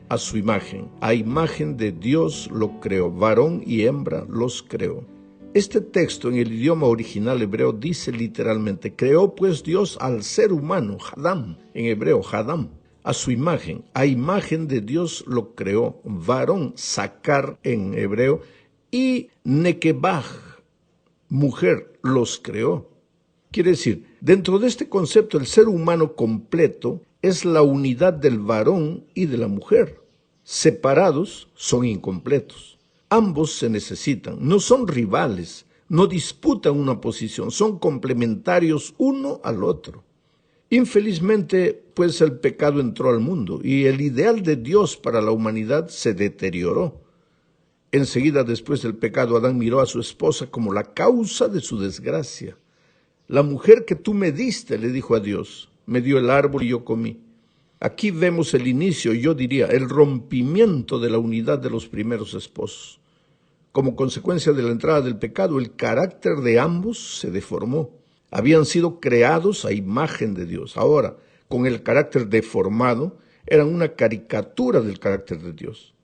a su imagen. A imagen de Dios lo creó, varón y hembra los creó. Este texto en el idioma original hebreo dice literalmente: creó pues Dios al ser humano, Hadam, en hebreo, Hadam, a su imagen. A imagen de Dios lo creó, varón, sakar en hebreo, y nekebah, mujer, los creó. Quiere decir, dentro de este concepto, el ser humano completo es la unidad del varón y de la mujer. Separados son incompletos. Ambos se necesitan, no son rivales, no disputan una posición, son complementarios uno al otro. Infelizmente, pues el pecado entró al mundo y el ideal de Dios para la humanidad se deterioró. Enseguida después del pecado, Adán miró a su esposa como la causa de su desgracia. La mujer que tú me diste, le dijo a Dios, me dio el árbol y yo comí. Aquí vemos el inicio, yo diría, el rompimiento de la unidad de los primeros esposos. Como consecuencia de la entrada del pecado, el carácter de ambos se deformó. Habían sido creados a imagen de Dios. Ahora, con el carácter deformado, eran una caricatura del carácter de Dios.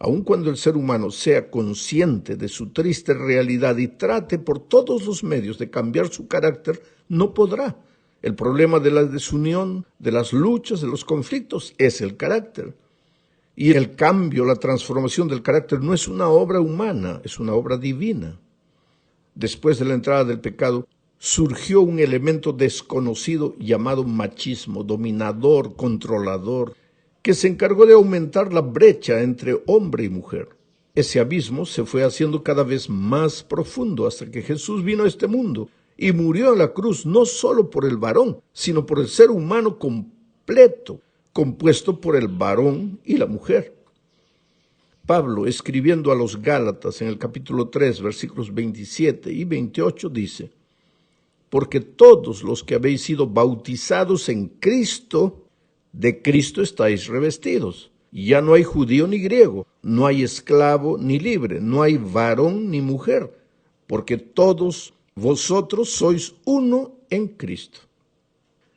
Aun cuando el ser humano sea consciente de su triste realidad y trate por todos los medios de cambiar su carácter, no podrá. El problema de la desunión, de las luchas, de los conflictos, es el carácter. Y el cambio, la transformación del carácter no es una obra humana, es una obra divina. Después de la entrada del pecado, surgió un elemento desconocido llamado machismo, dominador, controlador, que se encargó de aumentar la brecha entre hombre y mujer. Ese abismo se fue haciendo cada vez más profundo hasta que Jesús vino a este mundo y murió en la cruz no solo por el varón, sino por el ser humano completo, compuesto por el varón y la mujer. Pablo, escribiendo a los Gálatas en el capítulo 3, versículos 27 y 28, dice: porque todos los que habéis sido bautizados en Cristo, de Cristo estáis revestidos. Ya no hay judío ni griego, no hay esclavo ni libre, no hay varón ni mujer, porque todos vosotros sois uno en Cristo.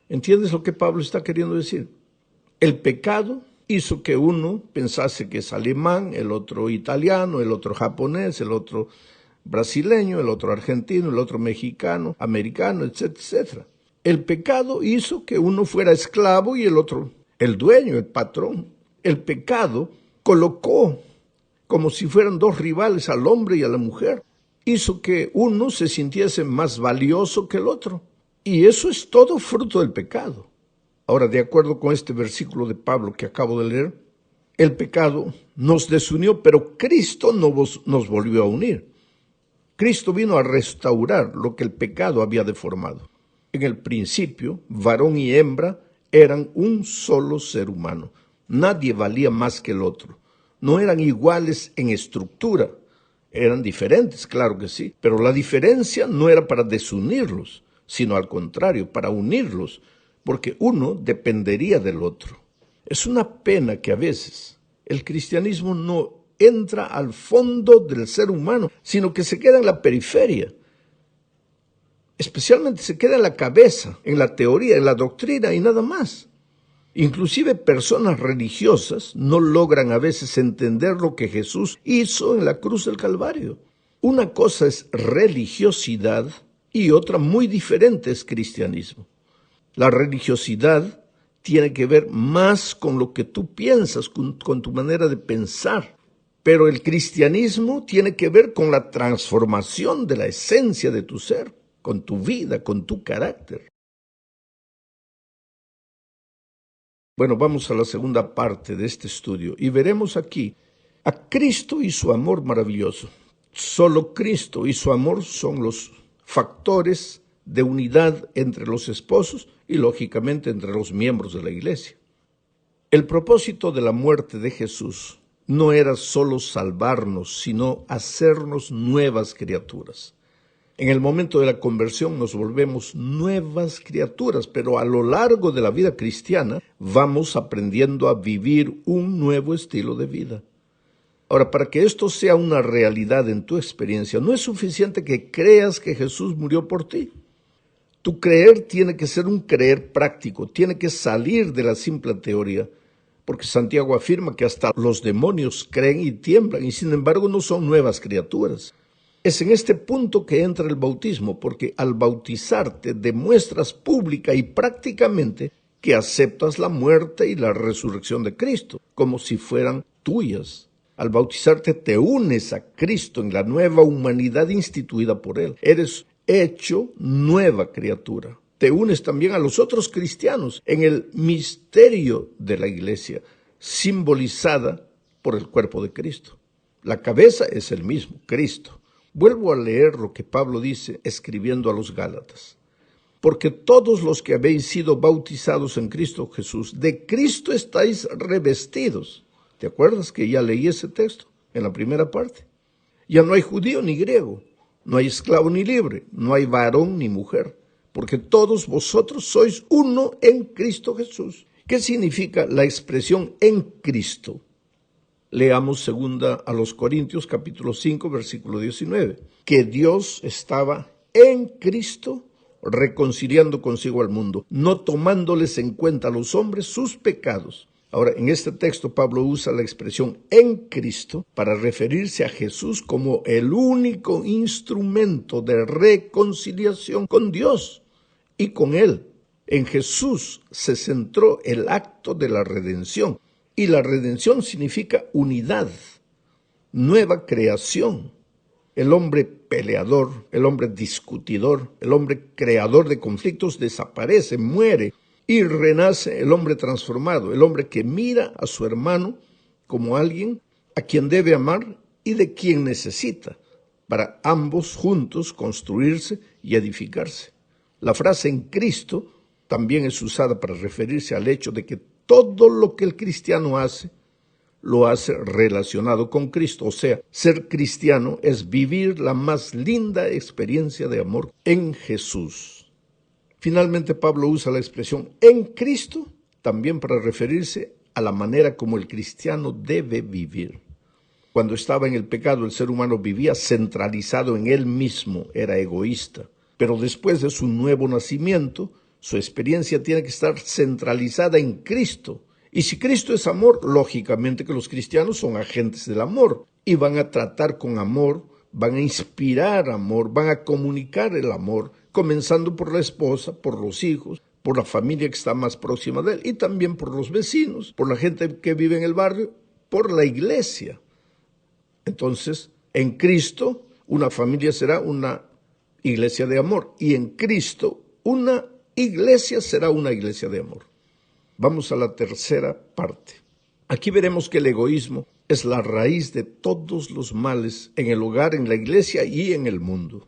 ¿Entiendes lo que Pablo está queriendo decir? El pecado hizo que uno pensase que es alemán, el otro italiano, el otro japonés, el otro brasileño, el otro argentino, el otro mexicano, americano, etcétera, etcétera. El pecado hizo que uno fuera esclavo y el otro el dueño, el patrón. El pecado colocó como si fueran dos rivales al hombre y a la mujer. Hizo que uno se sintiese más valioso que el otro. Y eso es todo fruto del pecado. Ahora, de acuerdo con este versículo de Pablo que acabo de leer, el pecado nos desunió, pero Cristo nos volvió a unir. Cristo vino a restaurar lo que el pecado había deformado. En el principio, varón y hembra eran un solo ser humano. Nadie valía más que el otro. No eran iguales en estructura. Eran diferentes, claro que sí, pero la diferencia no era para desunirlos, sino al contrario, para unirlos, porque uno dependería del otro. Es una pena que a veces el cristianismo no entra al fondo del ser humano, sino que se queda en la periferia. Especialmente se queda en la cabeza, en la teoría, en la doctrina y nada más. Inclusive personas religiosas no logran a veces entender lo que Jesús hizo en la cruz del Calvario. Una cosa es religiosidad y otra muy diferente es cristianismo. La religiosidad tiene que ver más con lo que tú piensas, con tu manera de pensar. Pero el cristianismo tiene que ver con la transformación de la esencia de tu ser, con tu vida, con tu carácter. Bueno, vamos a la segunda parte de este estudio y veremos aquí a Cristo y su amor maravilloso. Solo Cristo y su amor son los factores de unidad entre los esposos y, lógicamente, entre los miembros de la iglesia. El propósito de la muerte de Jesús no era solo salvarnos, sino hacernos nuevas criaturas. En el momento de la conversión nos volvemos nuevas criaturas, pero a lo largo de la vida cristiana vamos aprendiendo a vivir un nuevo estilo de vida. Ahora, para que esto sea una realidad en tu experiencia, no es suficiente que creas que Jesús murió por ti. Tu creer tiene que ser un creer práctico, tiene que salir de la simple teoría. porque Santiago afirma que hasta los demonios creen y tiemblan, y sin embargo no son nuevas criaturas. Es en este punto que entra el bautismo, porque al bautizarte demuestras pública y prácticamente que aceptas la muerte y la resurrección de Cristo, como si fueran tuyas. Al bautizarte te unes a Cristo en la nueva humanidad instituida por Él. Eres hecho nueva criatura. Te unes también a los otros cristianos en el misterio de la iglesia, simbolizada por el cuerpo de Cristo. La cabeza es el mismo, Cristo. Vuelvo a leer lo que Pablo dice escribiendo a los Gálatas. Porque todos los que habéis sido bautizados en Cristo Jesús, de Cristo estáis revestidos. ¿Te acuerdas que ya leí ese texto en la primera parte? Ya no hay judío ni griego, no hay esclavo ni libre, no hay varón ni mujer, porque todos vosotros sois uno en Cristo Jesús. ¿Qué significa la expresión en Cristo? Leamos 2 a los Corintios capítulo 5 versículo 19, que Dios estaba en Cristo reconciliando consigo al mundo, no tomándoles en cuenta a los hombres sus pecados. Ahora, en este texto Pablo usa la expresión en Cristo para referirse a Jesús como el único instrumento de reconciliación con Dios y con Él. En Jesús se centró el acto de la redención, y la redención significa unidad, nueva creación. El hombre peleador, el hombre discutidor, el hombre creador de conflictos desaparece, muere y renace el hombre transformado, el hombre que mira a su hermano como alguien a quien debe amar y de quien necesita para ambos juntos construirse y edificarse. La frase en Cristo también es usada para referirse al hecho de que todo lo que el cristiano hace, lo hace relacionado con Cristo. O sea, ser cristiano es vivir la más linda experiencia de amor en Jesús. Finalmente, Pablo usa la expresión en Cristo también para referirse a la manera como el cristiano debe vivir. Cuando estaba en el pecado, el ser humano vivía centralizado en él mismo, era egoísta. Pero después de su nuevo nacimiento, su experiencia tiene que estar centralizada en Cristo. Y si Cristo es amor, lógicamente que los cristianos son agentes del amor y van a tratar con amor, van a inspirar amor, van a comunicar el amor, comenzando por la esposa, por los hijos, por la familia que está más próxima de él y también por los vecinos, por la gente que vive en el barrio, por la iglesia. Entonces, en Cristo, una familia será una iglesia de amor y en Cristo, una iglesia será una iglesia de amor. Vamos a la tercera parte. Aquí veremos que el egoísmo es la raíz de todos los males en el hogar, en la iglesia y en el mundo.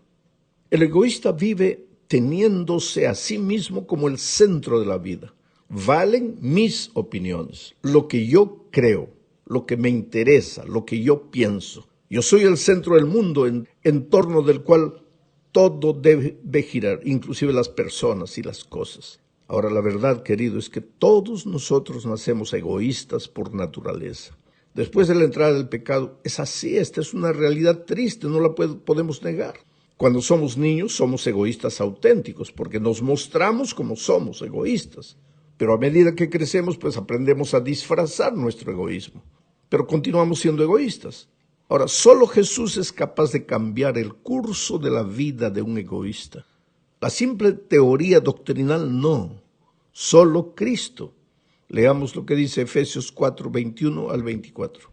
El egoísta vive teniéndose a sí mismo como el centro de la vida. Valen mis opiniones, lo que yo creo, lo que me interesa, lo que yo pienso. Yo soy el centro del mundo en torno del cual todo debe girar, inclusive las personas y las cosas. Ahora, la verdad, querido, es que todos nosotros nacemos egoístas por naturaleza. Después de la entrada del pecado, es así, esta es una realidad triste, no la podemos negar. Cuando somos niños, somos egoístas auténticos, porque nos mostramos como somos, egoístas. Pero a medida que crecemos, pues aprendemos a disfrazar nuestro egoísmo. Pero continuamos siendo egoístas. Ahora, solo Jesús es capaz de cambiar el curso de la vida de un egoísta. La simple teoría doctrinal no, solo Cristo. Leamos lo que dice Efesios 4, 21 al 24.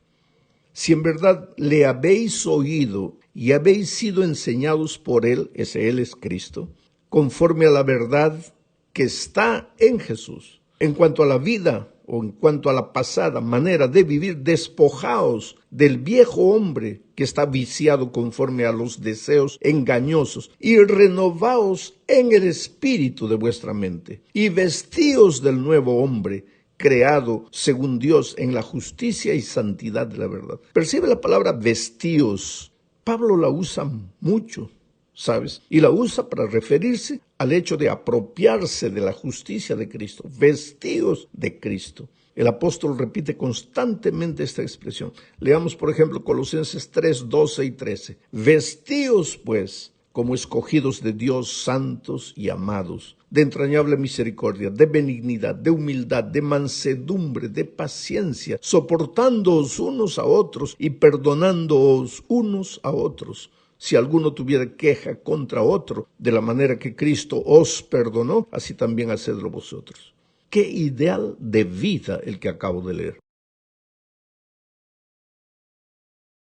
Si en verdad le habéis oído y habéis sido enseñados por Él, ese Él es Cristo, conforme a la verdad que está en Jesús. En cuanto a la vida o en cuanto a la pasada manera de vivir, despojaos del viejo hombre que está viciado conforme a los deseos engañosos y renovaos en el espíritu de vuestra mente y vestíos del nuevo hombre creado según Dios en la justicia y santidad de la verdad. Percibe la palabra vestíos. Pablo la usa mucho, ¿sabes? Y la usa para referirse al hecho de apropiarse de la justicia de Cristo, vestíos de Cristo. El apóstol repite constantemente esta expresión. Leamos, por ejemplo, Colosenses 3, 12 y 13. Vestíos, pues, como escogidos de Dios, santos y amados, de entrañable misericordia, de benignidad, de humildad, de mansedumbre, de paciencia, soportándoos unos a otros y perdonándoos unos a otros. Si alguno tuviera queja contra otro, de la manera que Cristo os perdonó, así también hacedlo vosotros. Qué ideal de vida el que acabo de leer.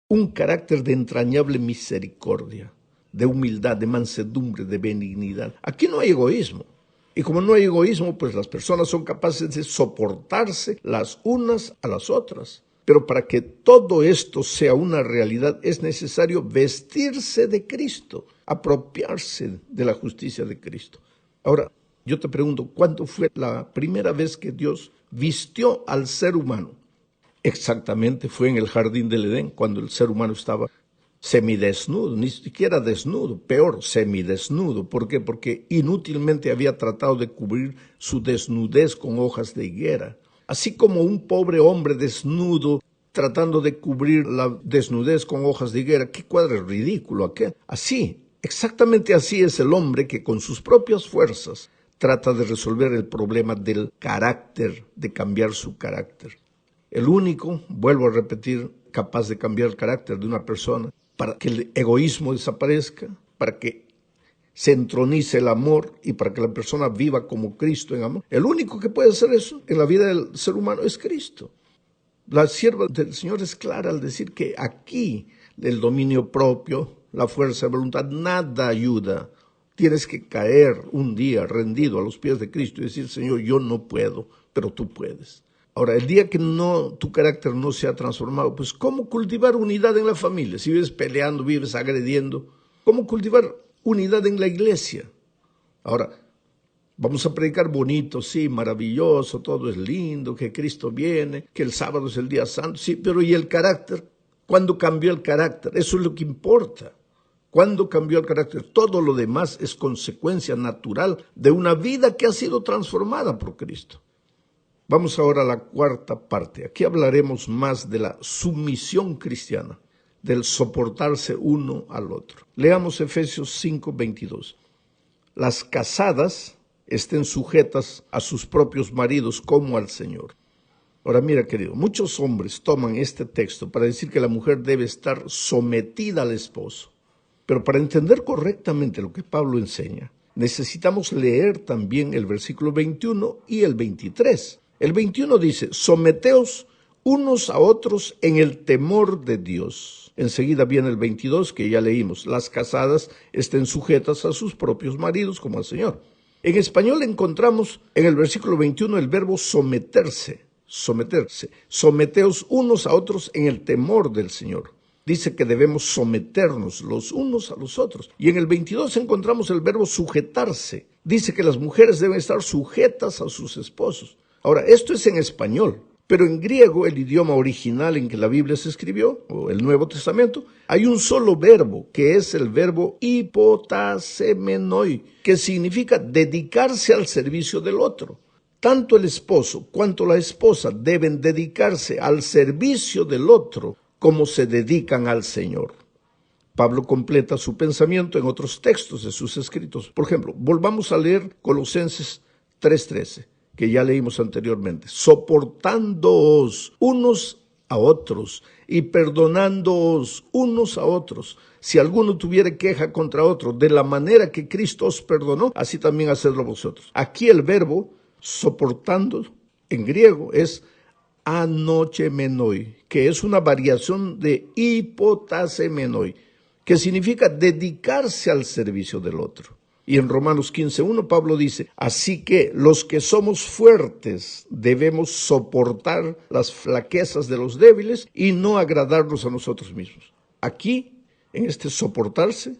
Un carácter de entrañable misericordia, de humildad, de mansedumbre, de benignidad. Aquí no hay egoísmo. Y como no hay egoísmo, pues las personas son capaces de soportarse las unas a las otras. Pero para que todo esto sea una realidad es necesario vestirse de Cristo, apropiarse de la justicia de Cristo. Ahora, yo te pregunto, ¿cuándo fue la primera vez que Dios vistió al ser humano? Exactamente fue en el jardín del Edén, cuando el ser humano estaba semidesnudo, ni siquiera desnudo, peor, semidesnudo. ¿Por qué? Porque inútilmente había tratado de cubrir su desnudez con hojas de higuera. Así como un pobre hombre desnudo tratando de cubrir la desnudez con hojas de higuera, ¿qué cuadro ridículo aquel? Así, exactamente así es el hombre que con sus propias fuerzas trata de resolver el problema del carácter, de cambiar su carácter. El único, vuelvo a repetir, capaz de cambiar el carácter de una persona para que el egoísmo desaparezca, para que se entronice el amor y para que la persona viva como Cristo en amor. El único que puede hacer eso en la vida del ser humano es Cristo. La sierva del Señor es clara al decir que aquí el dominio propio, la fuerza de voluntad, nada ayuda. Tienes que caer un día rendido a los pies de Cristo y decir, Señor, yo no puedo, pero tú puedes. Ahora, el día que tu carácter no se ha transformado, pues ¿cómo cultivar unidad en la familia? Si vives peleando, vives agrediendo, ¿cómo cultivar unidad en la iglesia? Ahora, vamos a predicar bonito, sí, maravilloso, todo es lindo, que Cristo viene, que el sábado es el día santo, sí, pero ¿y el carácter? ¿Cuándo cambió el carácter? Eso es lo que importa. ¿Cuándo cambió el carácter? Todo lo demás es consecuencia natural de una vida que ha sido transformada por Cristo. Vamos ahora a la cuarta parte. Aquí hablaremos más de la sumisión cristiana, del soportarse uno al otro. Leamos Efesios 5:22. Las casadas estén sujetas a sus propios maridos como al Señor. Ahora mira, querido, muchos hombres toman este texto para decir que la mujer debe estar sometida al esposo. Pero para entender correctamente lo que Pablo enseña, necesitamos leer también el versículo 21 y el 23. El 21 dice, someteos unos a otros en el temor de Dios. Enseguida viene el 22 que ya leímos, las casadas estén sujetas a sus propios maridos como al Señor. En español encontramos en el versículo 21 el verbo someterse. Someteos unos a otros en el temor del Señor. Dice que debemos someternos los unos a los otros. Y en el 22 encontramos el verbo sujetarse. Dice que las mujeres deben estar sujetas a sus esposos. Ahora, esto es en español, pero en griego, el idioma original en que la Biblia se escribió, o el Nuevo Testamento, hay un solo verbo, que es el verbo hipotasemenoi, que significa dedicarse al servicio del otro. Tanto el esposo cuanto la esposa deben dedicarse al servicio del otro como se dedican al Señor. Pablo completa su pensamiento en otros textos de sus escritos. Por ejemplo, volvamos a leer Colosenses 3:13. Que ya leímos anteriormente, soportándoos unos a otros y perdonándoos unos a otros. Si alguno tuviere queja contra otro, de la manera que Cristo os perdonó, así también hacedlo vosotros. Aquí el verbo soportando en griego es anochemenoi, que es una variación de hipotasemenoi, que significa dedicarse al servicio del otro. Y en Romanos 15:1 Pablo dice, así que los que somos fuertes debemos soportar las flaquezas de los débiles y no agradarnos a nosotros mismos. Aquí, en este soportarse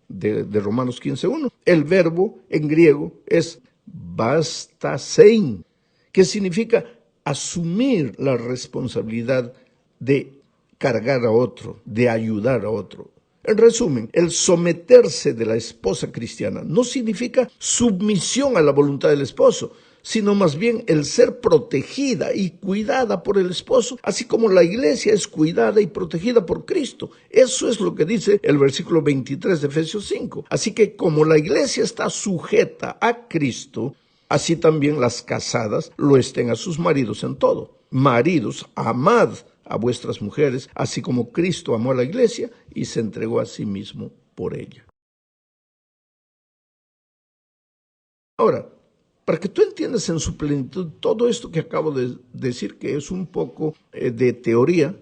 de Romanos 15:1, el verbo en griego es bastasein, que significa asumir la responsabilidad de cargar a otro, de ayudar a otro. En resumen, el someterse de la esposa cristiana no significa submisión a la voluntad del esposo, sino más bien el ser protegida y cuidada por el esposo, así como la iglesia es cuidada y protegida por Cristo. Eso es lo que dice el versículo 23 de Efesios 5. Así que como la iglesia está sujeta a Cristo, así también las casadas lo estén a sus maridos en todo. Maridos, amad a vuestras mujeres, así como Cristo amó a la iglesia y se entregó a sí mismo por ella. Ahora, para que tú entiendas en su plenitud todo esto que acabo de decir, que es un poco de teoría,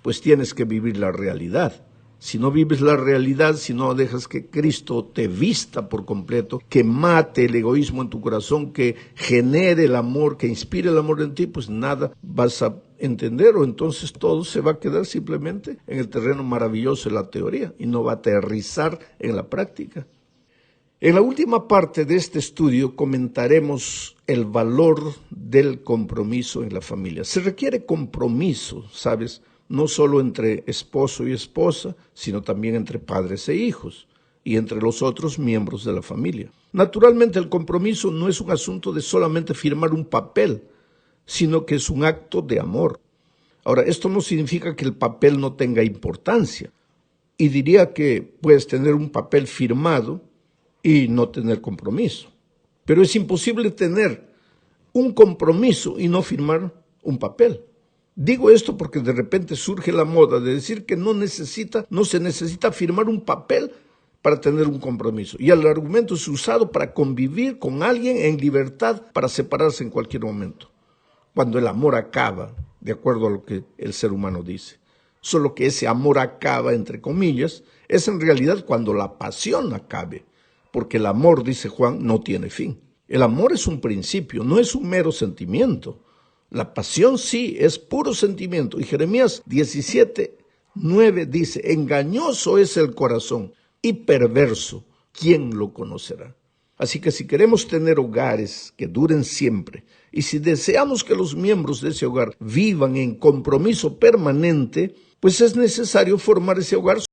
pues tienes que vivir la realidad. Si no vives la realidad, si no dejas que Cristo te vista por completo, que mate el egoísmo en tu corazón, que genere el amor, que inspire el amor en ti, pues nada vas a entender, o entonces todo se va a quedar simplemente en el terreno maravilloso de la teoría y no va a aterrizar en la práctica. En la última parte de este estudio comentaremos el valor del compromiso en la familia. Se requiere compromiso, ¿sabes? No solo entre esposo y esposa, sino también entre padres e hijos y entre los otros miembros de la familia. Naturalmente, el compromiso no es un asunto de solamente firmar un papel, sino que es un acto de amor. Ahora, esto no significa que el papel no tenga importancia. Y diría que puedes tener un papel firmado y no tener compromiso. Pero es imposible tener un compromiso y no firmar un papel. Digo esto porque de repente surge la moda de decir que no se necesita firmar un papel para tener un compromiso. Y el argumento es usado para convivir con alguien en libertad para separarse en cualquier momento. Cuando el amor acaba, de acuerdo a lo que el ser humano dice. Solo que ese amor acaba, entre comillas, es en realidad cuando la pasión acabe. Porque el amor, dice Juan, no tiene fin. El amor es un principio, no es un mero sentimiento. La pasión sí es puro sentimiento. Y Jeremías 17:9 dice, engañoso es el corazón y perverso, ¿quién lo conocerá? Así que si queremos tener hogares que duren siempre y si deseamos que los miembros de ese hogar vivan en compromiso permanente, pues es necesario formar ese hogar